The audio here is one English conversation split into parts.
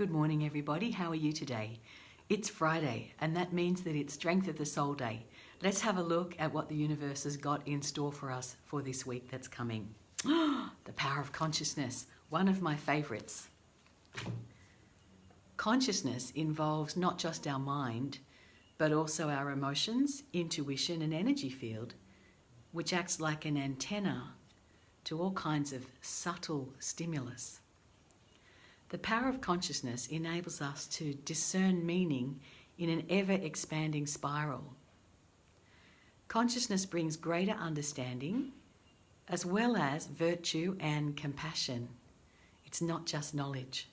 Good morning, everybody. How are you today? It's Friday, and that means that it's Strength of the Soul Day. Let's have a look at what the universe has got in store for us for this week that's coming. The power of consciousness, one of my favorites. Consciousness involves not just our mind, but also our emotions, intuition, and energy field, which acts like an antenna to all kinds of subtle stimulus. The power of consciousness enables us to discern meaning in an ever-expanding spiral. Consciousness brings greater understanding, as well as virtue and compassion. It's not just knowledge.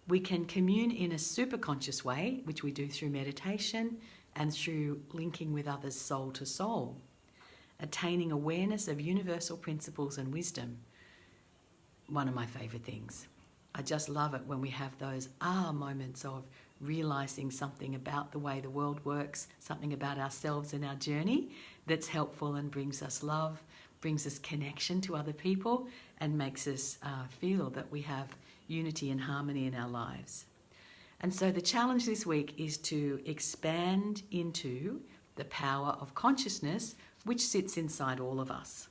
We can commune in a superconscious way, which we do through meditation and through linking with others soul to soul, attaining awareness of universal principles and wisdom. One of my favourite things. I just love it when we have those moments of realising something about the way the world works, something about ourselves and our journey that's helpful and brings us love, brings us connection to other people, and makes us feel that we have unity and harmony in our lives. And so the challenge this week is to expand into the power of consciousness, which sits inside all of us.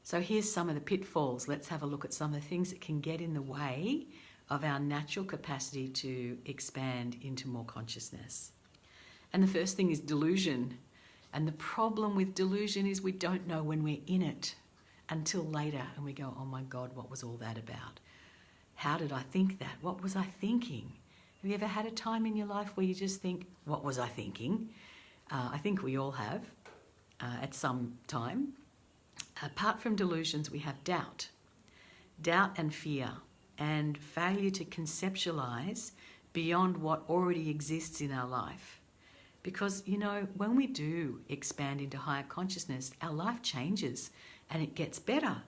So here's some of the pitfalls. Let's have a look at some of the things that can get in the way of our natural capacity to expand into more consciousness. And the first thing is delusion. And the problem with delusion is we don't know when we're in it until later, and we go, oh my God, what was all that about? How did I think that? What was I thinking? Have you ever had a time in your life where you just think, what was I thinking? I think we all have at some time. Apart from delusions, we have doubt and fear, and failure to conceptualize beyond what already exists in our life. Because, you know, when we do expand into higher consciousness, our life changes and it gets better.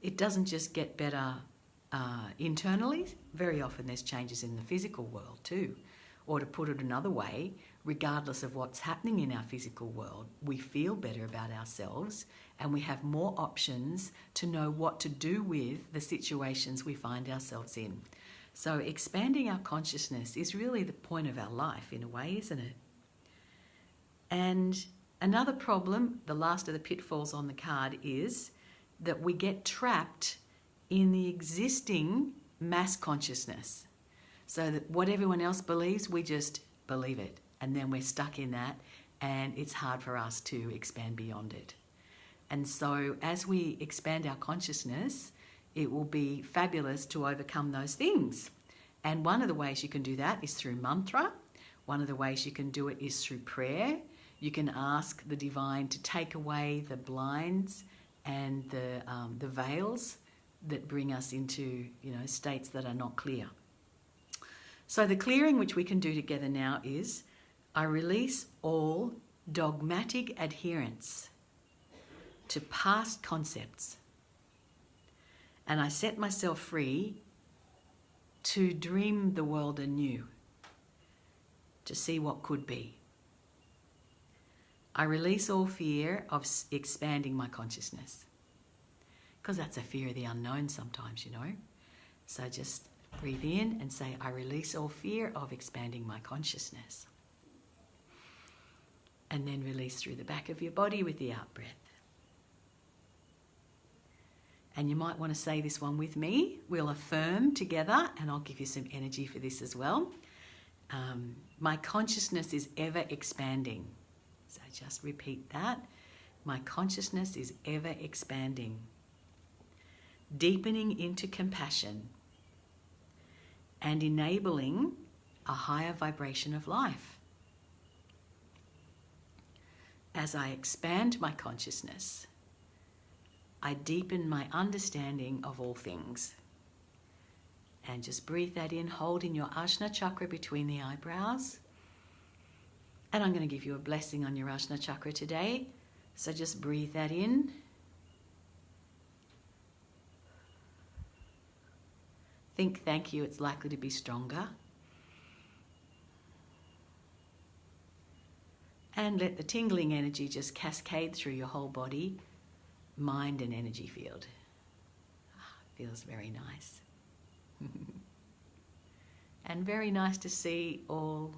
It doesn't just get better internally. Very often there's changes in the physical world too. Or to put it another way, regardless of what's happening in our physical world, we feel better about ourselves and we have more options to know what to do with the situations we find ourselves in. So expanding our consciousness is really the point of our life in a way, isn't it? And another problem, the last of the pitfalls on the card, is that we get trapped in the existing mass consciousness. So that what everyone else believes, we just believe it. And then we're stuck in that, and it's hard for us to expand beyond it. And so as we expand our consciousness, it will be fabulous to overcome those things. And one of the ways you can do that is through mantra. One of the ways you can do it is through prayer. You can ask the divine to take away the blinds and the veils that bring us into, states that are not clear. So the clearing which we can do together now is, I release all dogmatic adherence to past concepts, and I set myself free to dream the world anew, to see what could be. I release all fear of expanding my consciousness, because that's a fear of the unknown sometimes, So just breathe in and say, I release all fear of expanding my consciousness. And then release through the back of your body with the out breath. And you might want to say this one with me. We'll affirm together, and I'll give you some energy for this as well. My consciousness is ever expanding. So just repeat that. My consciousness is ever expanding. Deepening into compassion and enabling a higher vibration of life. As I expand my consciousness, I deepen my understanding of all things. And just breathe that in, holding your Ajna chakra between the eyebrows. And I'm going to give you a blessing on your Ajna chakra today. So just breathe that in. Think thank you, it's likely to be stronger. And let the tingling energy just cascade through your whole body, mind and energy field. Feels very nice. And very nice to see all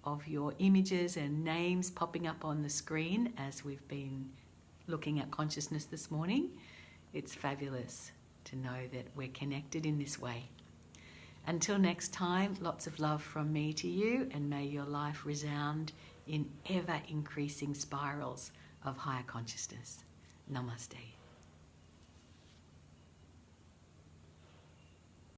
of your images and names popping up on the screen as we've been looking at consciousness this morning. It's fabulous to know that we're connected in this way. Until next time, lots of love from me to you, and may your life resound in ever-increasing spirals of higher consciousness. Namaste.